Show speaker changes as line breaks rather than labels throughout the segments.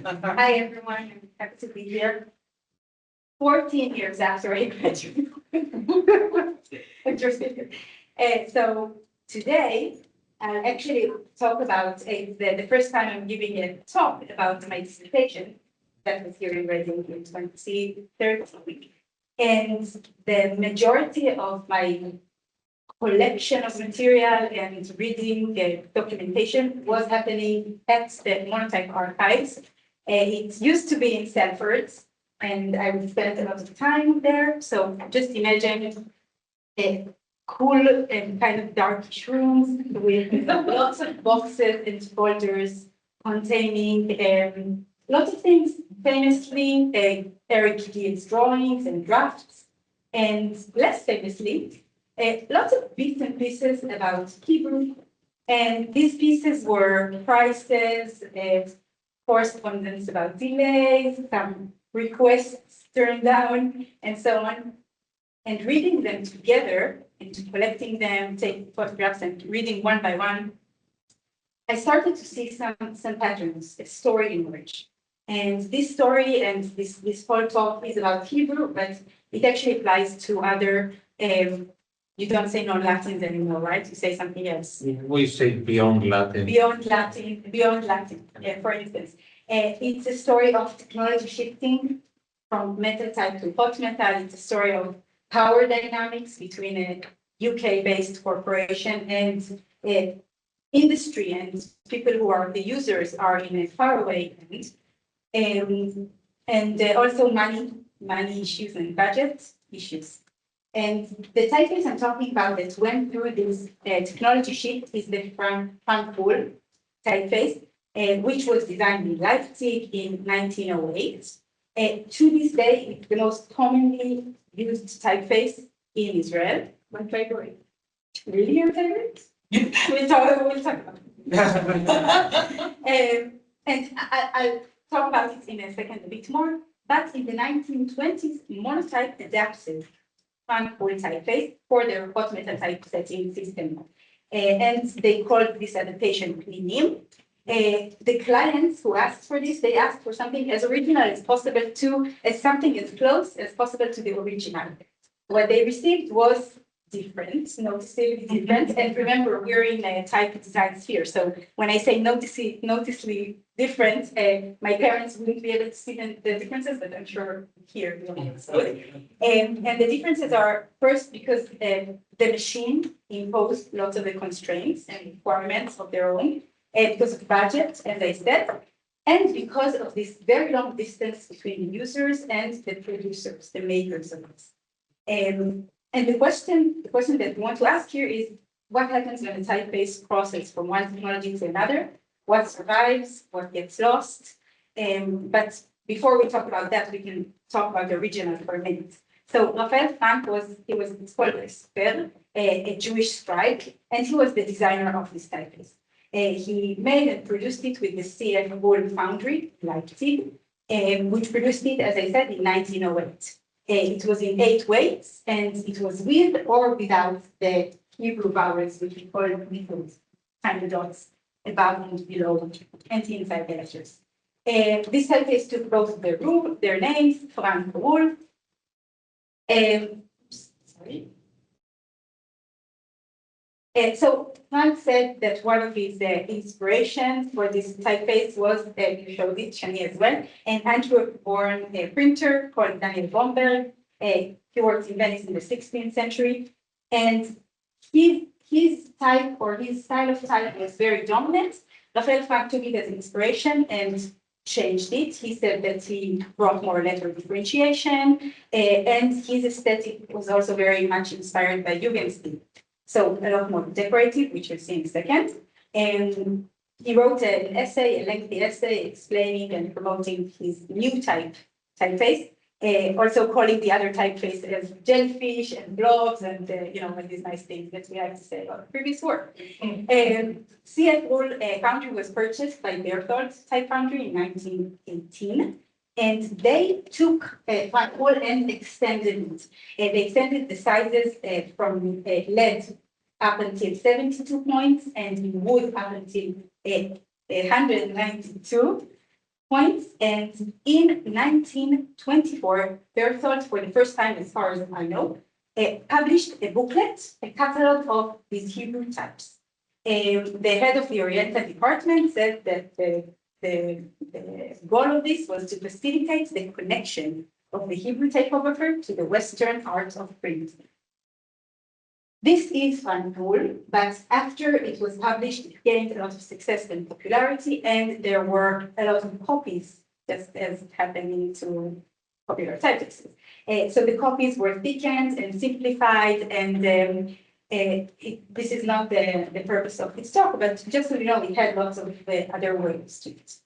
Hi, everyone. I'm happy to be here. 14 years after I graduated. Interesting. So today, I'll actually talk about the first time I'm giving a talk about my dissertation that was here in Reading in 2013. And the majority of my collection of material and reading documentation was happening at the Monotype archives. It used to be in Stanford, and I would spend a lot of time there. So just imagine a cool and kind of darkish rooms with lots of boxes and folders containing lots of things, famously Eric Gibbs drawings and drafts, and less famously, lots of bits and pieces about Hebrew. And these pieces were prices, correspondence about delays, some requests turned down, and so on. And reading them together and collecting them, taking photographs and reading one by one, I started to see some patterns, a story emerge. And this story and this whole talk is about Hebrew, but it actually applies to other, you don't say non-Latins anymore, right? You say something else.
We say beyond Latin.
Beyond Latin, for instance. It's a story of technology shifting from metal type to hot metal. It's a story of power dynamics between a UK-based corporation and industry, and people who are the users are in a faraway end. And also money issues and budget issues. And the typeface I'm talking about that went through this technology shift is the Rühl typeface, which was designed in Leipzig in 1908. To this day, it's the most commonly used typeface in Israel. My favorite. Really your favorite? we'll talk about it. And I'll talk about it in a second a bit more. But in the 1920s, Monotype adapted Rühl typeface for their hot metal typesetting system. And they called this adaptation Liron. The clients who asked for this, they asked for something as original as possible as something as close as possible to the original. What they received was different, noticeably different. And remember, we're in a type design sphere. So when I say noticeably different, my parents wouldn't be able to see the differences, but I'm sure here you'll be able to see it. And the differences are first because the machine imposed lots of the constraints and requirements of their own, because of budget, as I said, and because of this very long distance between the users and the producers, the makers of this. And the question that we want to ask here is, what happens when a typeface crosses from one technology to another? What survives? What gets lost? But before we talk about that, we can talk about the original for a minute. So Raphael Frank was called a Jewish scribe, and he was the designer of this typeface. He made and produced it with the CF Rühl foundry, Leipzig, which produced it, as I said, in 1908. It was in 8 weights, and it was with or without the Hebrew vowels, which we call methods, tiny dots above and below and inside the letters. This typeface took both their names, Frank Rühl. Sorry. So Frank said that one of his inspirations for this typeface was, you showed it, Shani as well, an Antwerp-born printer called Daniel Bomberg. He worked in Venice in the 16th century, and his type or his style of type was very dominant. Raphael Frank took it as inspiration and changed it. He said that he brought more letter differentiation, and his aesthetic was also very much inspired by Jugendstil. So a lot more decorative, which you'll see in a second. And he wrote an essay, a lengthy essay, explaining and promoting his new typeface, also calling the other typeface as jellyfish and blobs and all these nice things that we have to say about the previous work. CF Rühl foundry was purchased by Berthold Type Foundry in 1918. And they took Frank Rühl and extended it. They extended the sizes from lead up until 72 points and in wood up until 192. points. And in 1924, Berthold, for the first time, as far as I know, published a booklet, a catalog of these Hebrew types. The head of the Oriental department said that the goal of this was to facilitate the connection of the Hebrew typographer to the Western art of printing. This is one rule, but after it was published, it gained a lot of success and popularity, and there were a lot of copies, just as happening to popular typefaces. So the copies were thickened and simplified, and this is not the purpose of this talk, but just so you know, we had lots of other ways to it.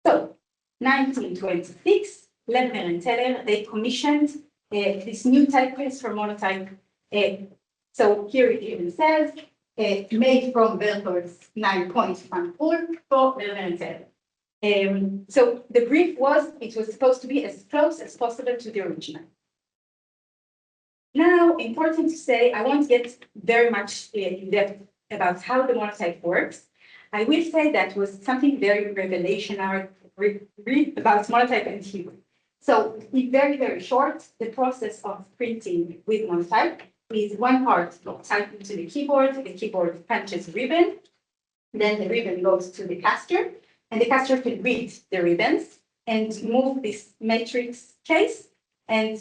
So, 1926, Lerner and Teller, they commissioned this new typeface for Monotype. So here it even says, made from Berthold's 9-point rule for Lerner and Teller. So the brief was, it was supposed to be as close as possible to the original. Now, important to say, I won't get very much in depth about how the Monotype works. I will say that was something very revolutionary about Monotype and Hebrew. So, in very, very short, the process of printing with Monotype is one part typed into the keyboard punches ribbon, then the ribbon goes to the caster, and the caster can read the ribbons and move this matrix case and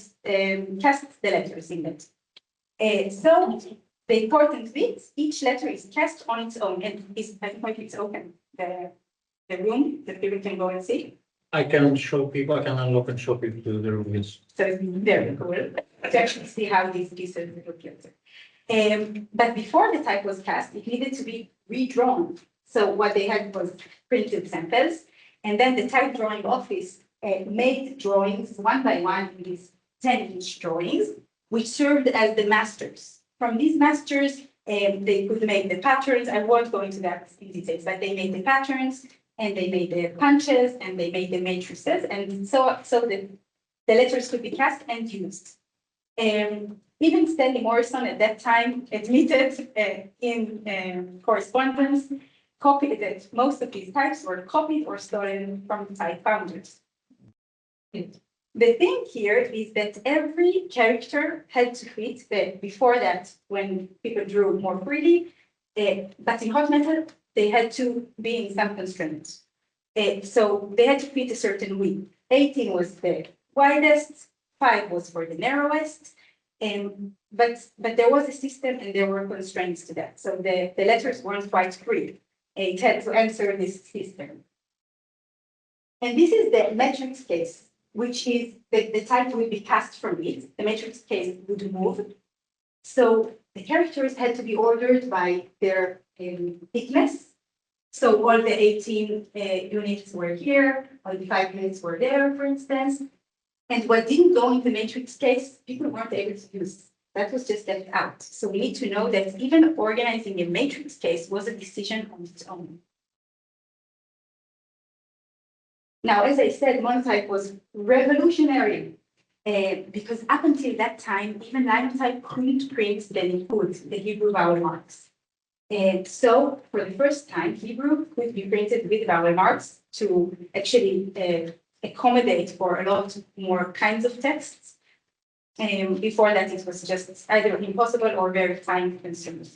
cast the letters in it. So the important bit, each letter is cast on its own, and I think it's open, the room that people can go and see.
I can show people, I can unlock and show people the reviews.
So it's very cool to actually see how these pieces look like. But before the type was cast, it needed to be redrawn. So what they had was printed samples, and then the type drawing office made drawings one by one, these 10-inch drawings, which served as the masters. From these masters, they could make the patterns. I won't go into that in details, but they made the patterns, and they made the punches, and they made the matrices, and so the letters could be cast and used. Even Stanley Morrison at that time admitted in correspondence copied that most of these types were copied or stolen from the type founders. The thing here is that every character had to fit. Before that, when people drew more freely, but in hot metal, they had to be in some constraints. So they had to fit a certain width. 18 was the widest, 5 was for the narrowest, but there was a system and there were constraints to that. So the letters weren't quite free. It had to answer this system. And this is the matrix case, which is the type will be cast from it. The matrix case would move. So the characters had to be ordered by their thickness. So all the 18 units were here, all the 5 units were there, for instance. And what didn't go in the matrix case, people weren't able to use. That was just left out. So we need to know that even organizing a matrix case was a decision on its own. Now, as I said, Monotype was revolutionary because up until that time, even Linotype couldn't print the Likud, the Hebrew vowel marks. And so, for the first time, Hebrew could be printed with vowel marks to actually accommodate for a lot more kinds of texts. Before that, it was just either impossible or very time-consuming.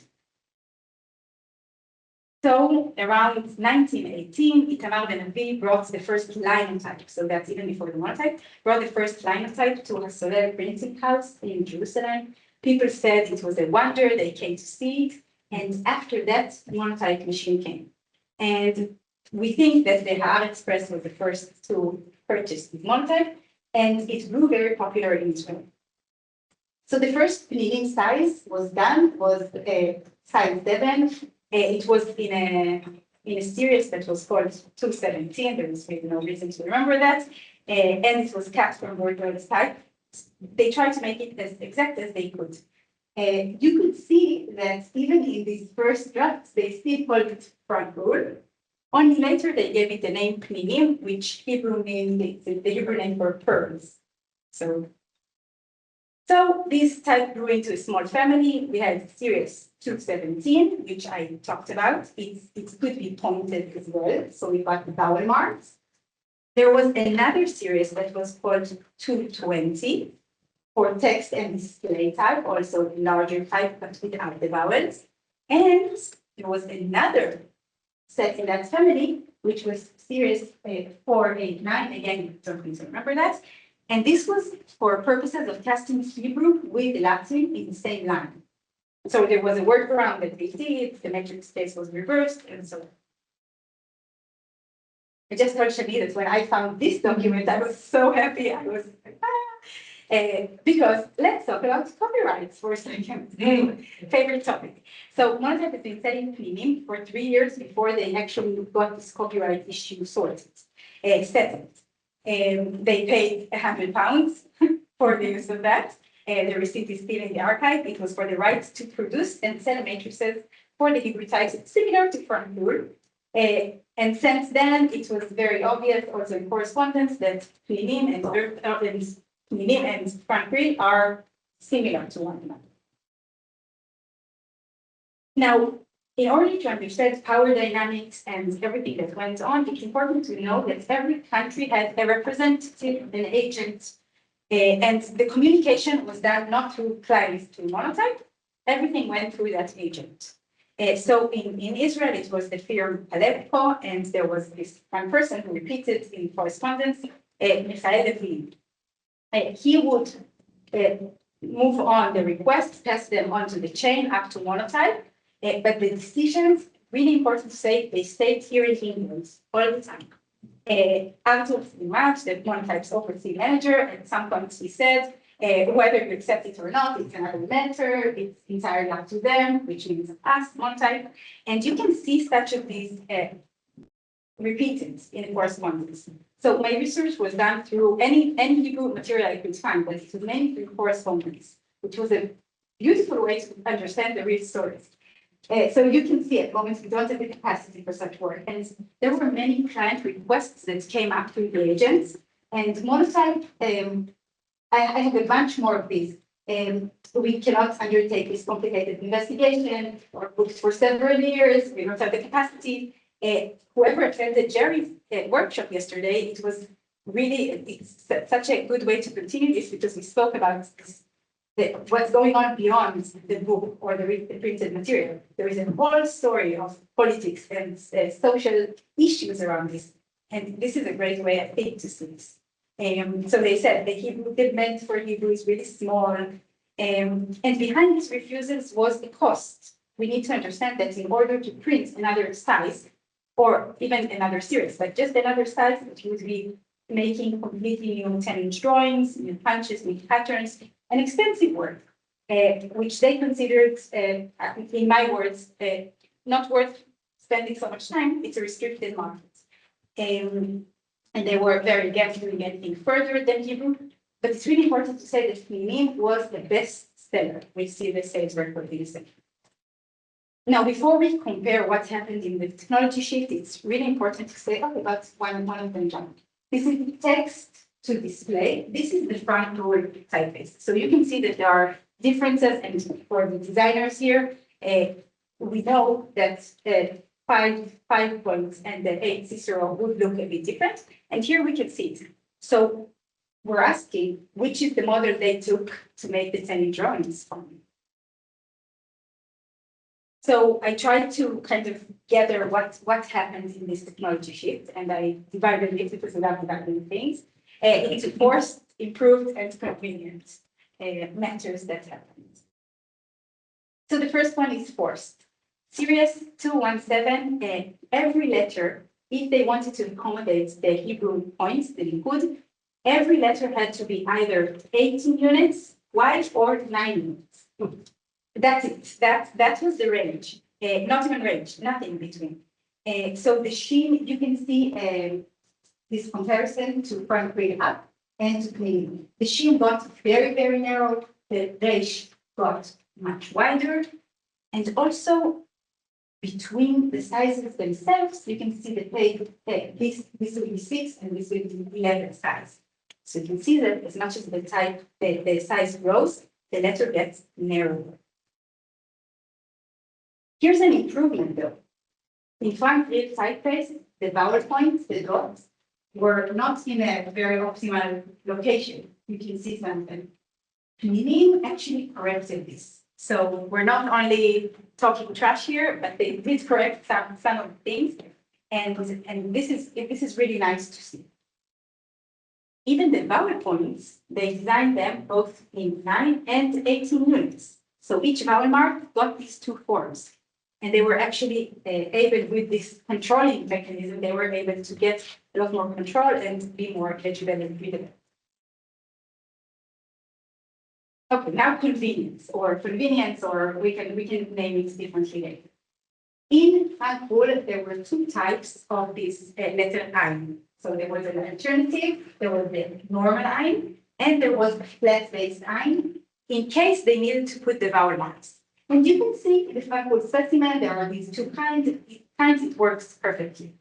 So around 1918, Itamar Ben-Avi brought the first linotype, so that's even before the Monotype, brought the first linotype to a Soler printing house in Jerusalem. People said it was a wonder, they came to see it, and after that, the Monotype machine came. And we think that the Haaretz Press was the first to purchase the Monotype, and it grew very popular in Israel. So the first printing size was done, was size 7. It was in a series that was called 217. There was maybe no reason to remember that. And it was cut from Berthold's type. They tried to make it as exact as they could. You could see that even in these first drafts, they still called it front Rühl. Only later they gave it the name Pninim, which Hebrew means the Hebrew name for pearls. So this type grew into a small family. We had series 217, which I talked about. It could be pointed as well. So we got the vowel marks. There was another series that was called 220 for text and display type, also larger type, but without the vowels. And there was another set in that family, which was series 489. Again, you don't need to remember that. And this was for purposes of testing Hebrew with Latin in the same line. So there was a workaround that they did, the metric space was reversed, and so on. I just told Shani that when I found this document, I was so happy. I was like, because let's talk about copyrights for a second. Favorite topic. So Monotype has been studying Pninim for 3 years before they actually got this copyright issue sorted, settled. They paid £100 for the use of that. The receipt is still in the archive. It was for the rights to produce and sell matrices for the Hebrew types, similar to Rühl. And since then, it was very obvious, also in correspondence, that Pninim and Rühl are similar to one another. Now, in order to understand power dynamics and everything that went on, it's important to know that every country had a representative, an agent, and the communication was done not through clients to Monotype. Everything went through that agent. So in Israel, it was the firm Aleppo, and there was this one person who repeated in correspondence, Michael Lavi. He would move on the requests, pass them onto the chain up to Monotype, but the decisions, really important to say, they stayed here in England all the time. Until March, the Monotype's overseas manager, at some point he said, whether you accept it or not, it's another matter, it's entirely up to them, which means us, Monotype. And you can see such of these repeated in correspondence. So my research was done through any Hebrew material I could find, but it was mainly through correspondence, which was a beautiful way to understand the real stories. So you can see at moments we don't have the capacity for such work. And there were many client requests that came up through the agents. And Monotype, I have a bunch more of these. We cannot undertake this complicated investigation or books for several years. We don't have the capacity. Whoever attended Jerry's workshop yesterday, it was really, it's such a good way to continue this because we spoke about what's going on beyond the book or the printed material. There is a whole story of politics and social issues around this. And this is a great way, I think, to see this. So they said the Hebrew meant for Hebrew is really small. And behind these refusals was the cost. We need to understand that in order to print another size, or even another series, but just another size, which would be making completely new 10-inch drawings, new punches, new patterns, an expensive work, which they considered, in my words, not worth spending so much time. It's a restricted market. And they were very against doing anything further than Hebrew. But it's really important to say that Pninim was the best seller. We see the sales record in a second. Now, before we compare what happened in the technology shift, it's really important to say, about one of them, John. This is text to display. This is the front door typeface. So you can see that there are differences, and for the designers here, we know that 5 points and the 8 Cicero would look a bit different. And here we can see it. So we're asking, which is the model they took to make the 10-inch drawings from? So I tried to kind of gather what happened in this technology shift, and I divided it because without dividing things into forced, improved, and convenient matters that happened. So the first one is forced. Series 217, every letter, if they wanted to accommodate the Hebrew points, the likud, every letter had to be either 18 units wide or 9 units. That's it. That was the range. Not even range, nothing in between. So the sheen, you can see this comparison to front grade up and to clean. The sheen got very, very narrow. The resh got much wider. And also between the sizes themselves, you can see that this will be 6 and this will be 11 size. So you can see that as much as the size grows, the letter gets narrower. Here's an improvement though. In front real typeface, the vowel points, the dots, were not in a very optimal location. You can see something. Liron actually corrected this. So we're not only talking trash here, but they did correct some of the things. And this is really nice to see. Even the vowel points, they designed them both in 9 and 18 units. So each vowel mark got these two forms. And they were actually able, with this controlling mechanism, they were able to get a lot more control and be more legible and readable. Okay, now convenience, or we can name it differently later. In Rühl, there were two types of this letter I. So there was an alternative, there was the normal I, and there was a flat-based I, in case they needed to put the vowel marks. And you can see in the Frankfurt specimen, there are these two kinds. It works perfectly.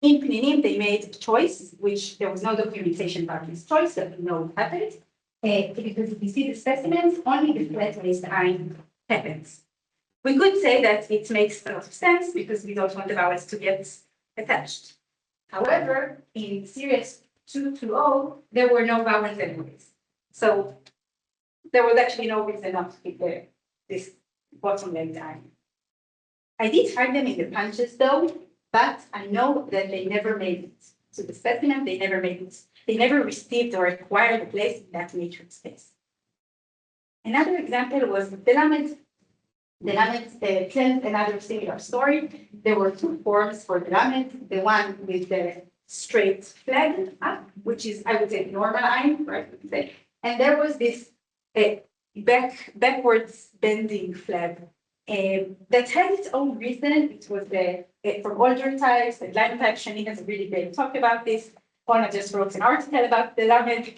In Pninim, they made a choice, which there was no documentation about this choice, so we know what happened. Because if you see the specimens, only the flat-based I happens. We could say that it makes a lot of sense because we don't want the vowels to get attached. However, in series 220, there were no vowels anyways. So there was actually no reason not to keep this bottom leg down. I did find them in the punches though, but I know that they never made it to the specimen. They never made it. They never received or acquired a place in that matrix space. Another example was the Lamed. The Lamed tells another similar story. There were two forms for the Lamed, the one with the straight flag up, which is, I would say, normal line, right? And there was this backwards bending flag that had its own reason. It was from older types, the line type. Shani has a really great talk about this. Ona just wrote an article about the Lamed,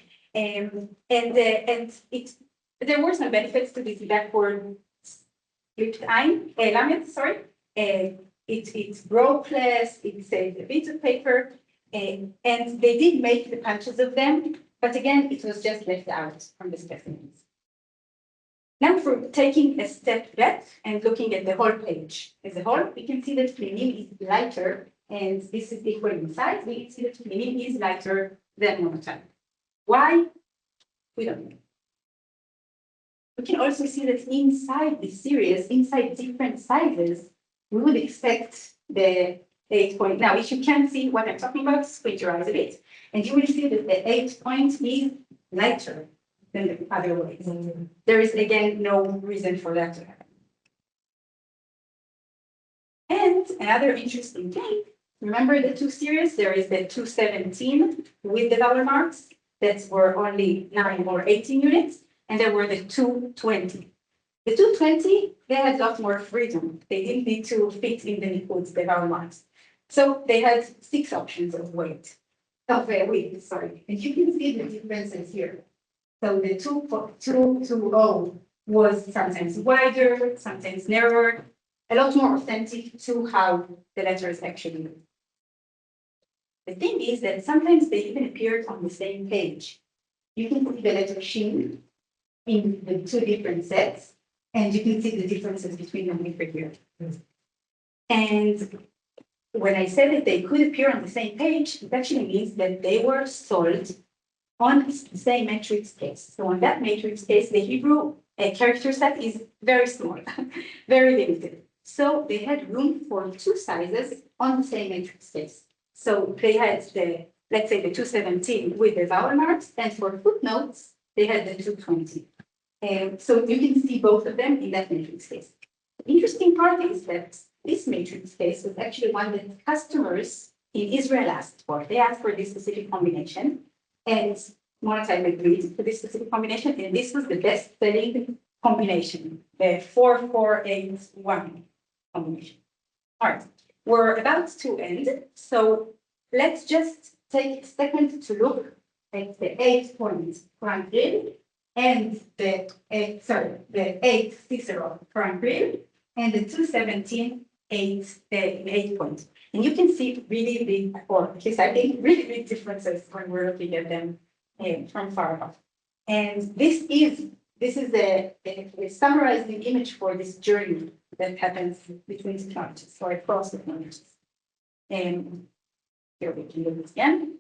there were some benefits to this backward Lamed, sorry. It broke less, it saved a bit of paper, and they did make the punches of them, but again, it was just left out from the specimens. Now, for taking a step back and looking at the whole page as a whole, we can see that Pninim is lighter, and this is equal in size. We can see that Pninim is lighter than Monotype. Why? We don't know. We can also see that inside the series, inside different sizes, we would expect the 8 point. Now, if you can't see what I'm talking about, squint your eyes a bit, and you will see that the 8 point is lighter than the other ways. There is, again, no reason for that to happen. And another interesting thing, remember the two series? There is the 217 with the vowel marks that were only 9 or 18 units, and there were the 220. The 220, they had a lot more freedom. They didn't need to fit in the nikuds, the vowel marks. So they had 6 options of width, sorry. And you can see the differences here. So the 220 was sometimes wider, sometimes narrower, a lot more authentic to how the letters actually look. The thing is that sometimes they even appeared on the same page. You can see the letter Shin in the 2 different sets, and you can see the differences between them over here. And when I said that they could appear on the same page, it actually means that they were sold on the same matrix case. So on that matrix case, the Hebrew character set is very small, very limited. So they had room for 2 sizes on the same matrix case. So they had let's say the 217 with the vowel marks, and for footnotes, they had the 220. So you can see both of them in that matrix case. The interesting part is that this matrix case was actually one that customers in Israel asked for. They asked for this specific combination, and Monotype agreed for this specific combination, and this was the best-selling combination, the 4481 combination. All right, we're about to end, so let's just take a second to look at the 8 points Frank Rühl and the 8 Cicero Frank Rühl and the 217 8 points. And you can see really big, or at least I think really big differences when we're looking at them from far off. And this is a summarizing image for this journey that happens between technologies or across technologies. And here we can do this again.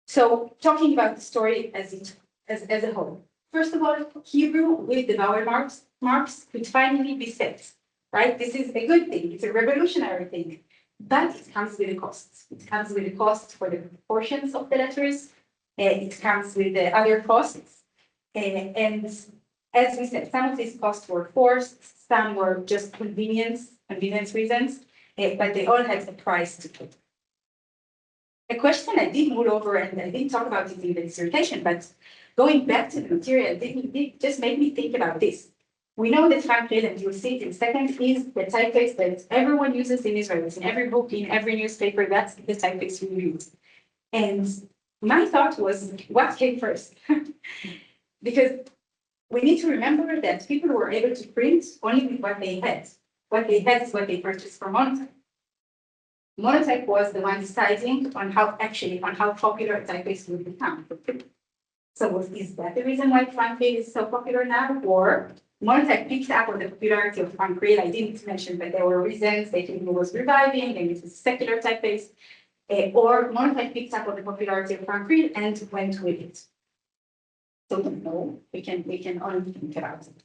So talking about the story as a whole. First of all, Hebrew with the vowel marks could finally be set, right? This is a good thing. It's a revolutionary thing, but it comes with a cost. It comes with a cost for the proportions of the letters. It comes with the other costs. And as we said, some of these costs were forced, some were just convenience reasons, but they all had a price to pay. A question I did mull over, and I didn't talk about it in the dissertation, but going back to the material, it just made me think about this. We know that Frank Rühl, and you'll see it in a second, is the typeface that everyone uses in Israel. It's in every book, in every newspaper, that's the typeface we use. And my thought was, what came first? Because we need to remember that people were able to print only with what they had. What they had is what they purchased from Monotype. Monotype was the one deciding on how popular a typeface would become. So is that the reason why Frank Rühl is so popular now? Or Monotype picked up on the popularity of Frank Rühl? I didn't mention, but there were reasons they think he was reviving, and it was a secular typeface. Or Monotype picked up on the popularity of Frank Rühl and went with it. So no, we can only think about it.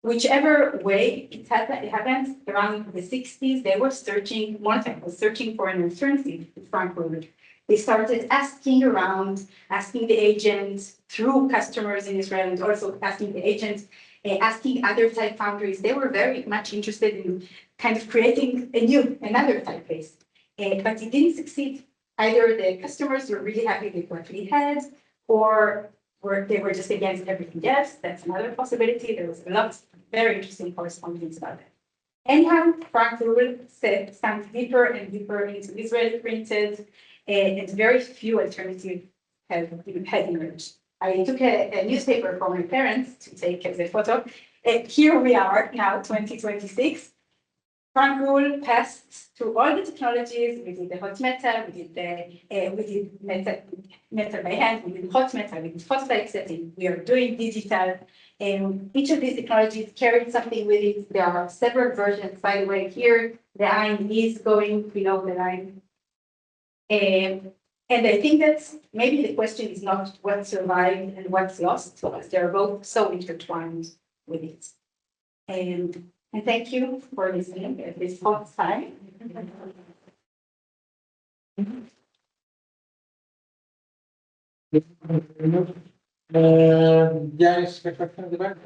Whichever way it happened around the 60s, they were searching, Monotype was searching for an alternative to Frank Rühl. They started asking around, asking the agent through customers in Israel, and also asking the agent, asking other type foundries. They were very much interested in kind of creating another typeface, but it didn't succeed. Either the customers were really happy with what we had, or they were just against everything else. That's another possibility. There was a lot of very interesting correspondence about that. Anyhow, Frank Rühl sank deeper and deeper into Israeli printed, and very few alternatives have emerged. I took a newspaper from my parents to take as a photo. Here we are now, 2026. Frank Rühl passed through all the technologies. We did the hot metal, we did metal by hand, we did hot metal, we did phototype setting, we are doing digital. Each of these technologies carried something with it. There are several versions, by the way. Here, the line is going below the line. And I think that maybe the question is not what survived and what's lost, because they're both so intertwined with it. And thank you for listening at this hot time.
Yes, the question at the back.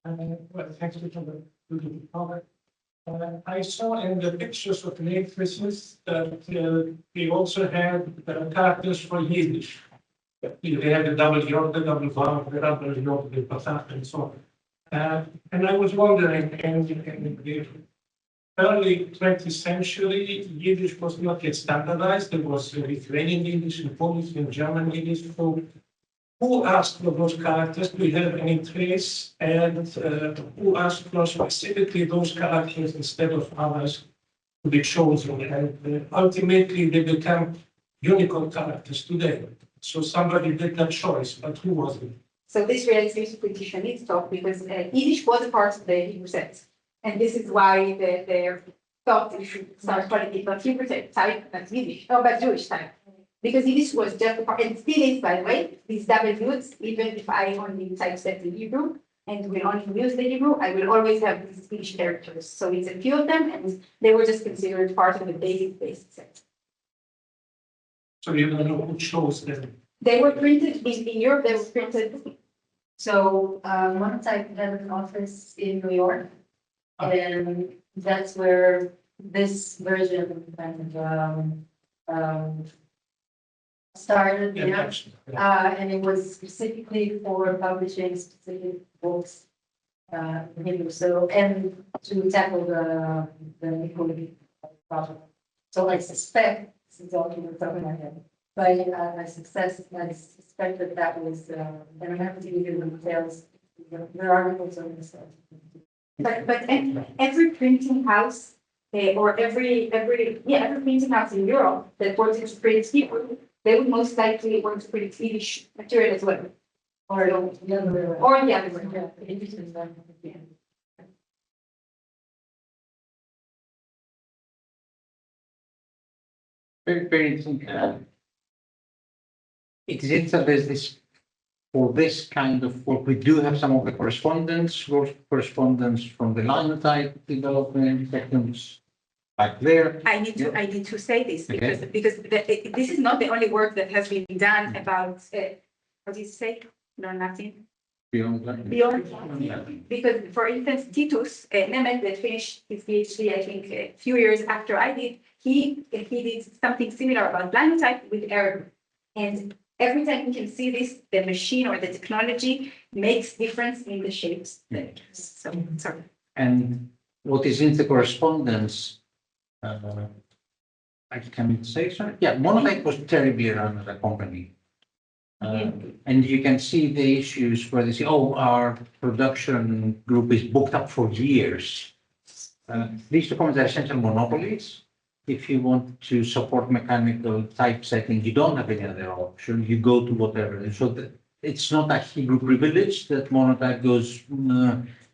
Well, thanks for the comment. I saw in the pictures of the matrices that they also had characters for Yiddish. They had the double yod, the double vav, the double yod, the patach, and so on. And I was wondering, in the early 20th century, Yiddish was not yet standardized. There was Lithuanian Yiddish and Polish and German Yiddish. So who asked for those characters? Do you have any trace? And who asked for specifically those characters instead of others to be chosen? And ultimately, they become Unicode characters today. So somebody did that choice, but who was it?
So this realization petition needs to talk because Yiddish was a part of the Hebrew set. And this is why they thought they should start calling it not Hebrew type, but Yiddish, but Jewish type. Because Yiddish was just a part, and still is, by the way, these double U's, even if I only typeset in Hebrew and will only use the Hebrew, I will always have these Yiddish characters. So it's a few of them, and they were just considered part of the basic set.
So you don't know who chose them?
They were printed in Europe, they were printed.
So Monotype had an office in New York, and that's where this version kind of started. And it was specifically for publishing specific books in Hebrew. So and to tackle the equality problem. So I suspect this is all the top of my head. But I suspect that was, and I'm happy to give you the details. There are articles on this.
But every printing house or every printing house in Europe that wanted to print Hebrew, they would most likely want to print Swedish material as well.
Or the other way around.
Or the other way.
Yeah.
Very interesting. It is that there's this, for this kind of work, we do have some of the correspondence from the Monotype development sections back there.
I need to say this because this is not the only work that has been done about, what do you say? No, nothing.
Beyond that.
Beyond,
Yeah.
because for instance, Titus Nemeth that finished his PhD, I think a few years after I did, he did something similar about Monotype with error. And every time you can see this, the machine or the technology makes difference in the shapes. So, sorry.
And what is in the correspondence, I can say so. Yeah, Monotype was terribly run as a company. And you can see the issues where they say, oh, our production group is booked up for years. These two companies are essential monopolies. If you want to support mechanical typesetting, you don't have any other option. You go to whatever. And so it's not a Hebrew privilege that Monotype goes,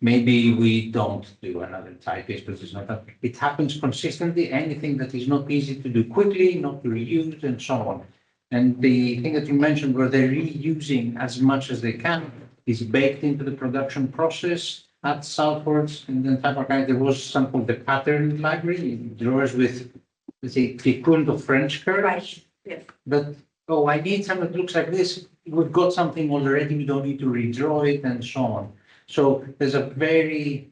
maybe we don't do another typeface because it's not that. It happens consistently. Anything that is not easy to do quickly, not to reuse, and so on. And the thing that you mentioned where they're reusing as much as they can is baked into the production process at Southwards. And then Type there was something called the pattern library, drawers with, let's say, tikkun of French curves.
Right, yes.
But, oh, I need something that looks like this. We've got something already. We don't need to redraw it and so on. So there's a very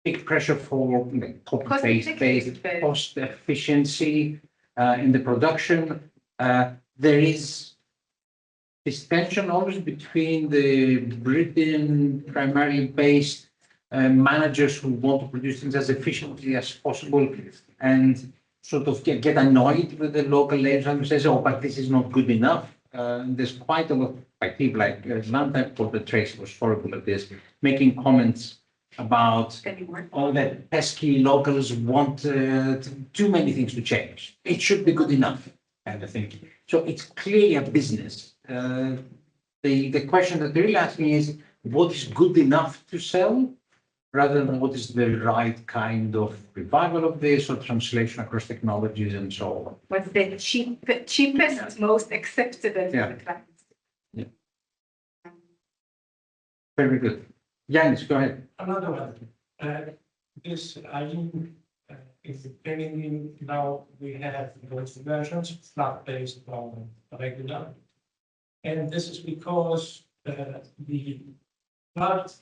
big pressure for copy-paste-based cost efficiency in the production. There is this tension always between the Britain primarily based managers who want to produce things as efficiently as possible and sort of get annoyed with the local labels and says, oh, but this is not good enough. There's quite a lot by people like Monotype, for the Trace was horrible at this, making comments about all that pesky locals want too many things to change. It should be good enough, kind of thing. So it's clearly a business. The question that they're really asking is, what is good enough to sell, rather than what is the right kind of revival of this or translation across technologies and so on.
What's the cheapest, most acceptable to the client?
Very good. Yanis, go ahead.
Another one. This is depending now we have those versions, flat based on regular. And this is because the flat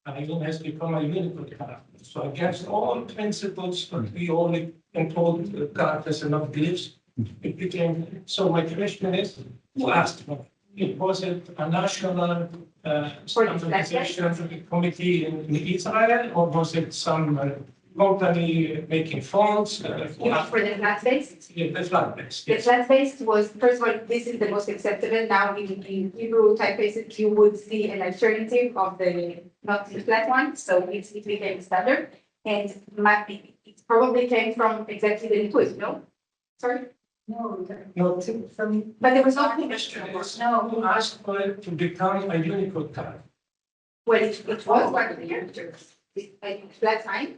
has become a Unicode character. So against all principles that we only encode characters and not glyphs, it became, so my question is, who asked for it? Was it a national standardization committee in Israel, or was it some company making fonts?
For the flat-based?
Yeah, the flat-based.
The flat-based was, first of all, this is the most acceptable. Now in Hebrew typefaces, you would see an alternative of the, not the flat one, so it became standard. And it probably came from exactly the intuit, no? Sorry?
No,
But there was no
question is, who asked for it to become a Unicode card?
Well, it was one of the characters. Flat time,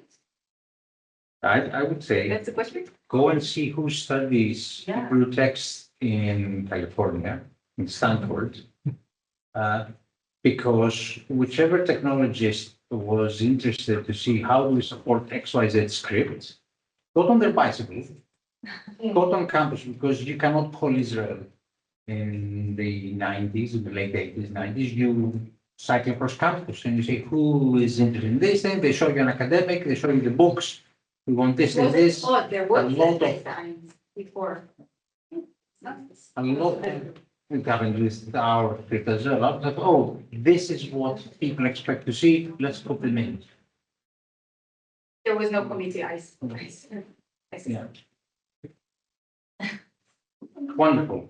I would say,
that's the question.
go and see who studies
Yeah.
Hebrew text in California, in Stanford. Because whichever technologist was interested to see how do we support XYZ scripts, got on their bicycle, got on campus, because you cannot call Israel in the 90s, in the late 80s, 90s, you cycle across campus and you say, who is interested in this thing? They show you an academic, they show you the books, we want this and this.
There was
a lot
flat
of-
times before.
A lot of, we haven't used our script as well. I was like, oh, this is what people expect to see, let's put them in.
There was no committee, I see.
Yeah. Wonderful.